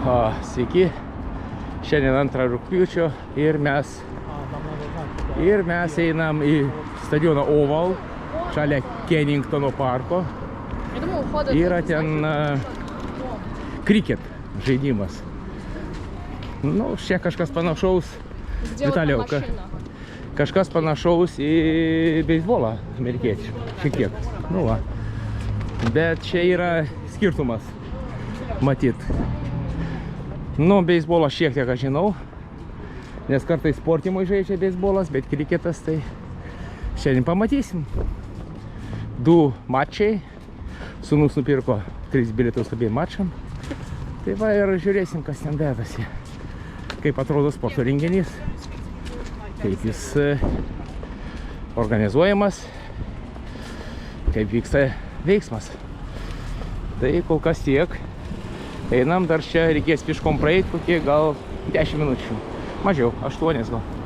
Sveiki, šiandien 2 rugpjūčio ir mes einam į stadioną Oval, šalia Kenningtono parko. Yra ten cricket žaidimas. Nu, čia kažkas panašaus, Vitalijau, kažkas panašaus į beisbolą amerikiečių, šiek tiek. Nu va. Bet čia yra skirtumas, matyt. Nu, beisbolą šiek tiek aš žinau, nes kartais sportimai žaidžia beisbolas, bet kriketas tai šiandien pamatysim. 2 mačai, sūnus nupirko 3 bilietus abiem mačam. Tai va ir žiūrėsim, kas ten dedasi, kaip atrodo sporto renginys, kaip jis organizuojamas, kaip vyksta veiksmas. Tai kol kas tiek. Einam, dar čia reikės piškom praeit kokie gal 10 minučių. Mažiau, 8 gal.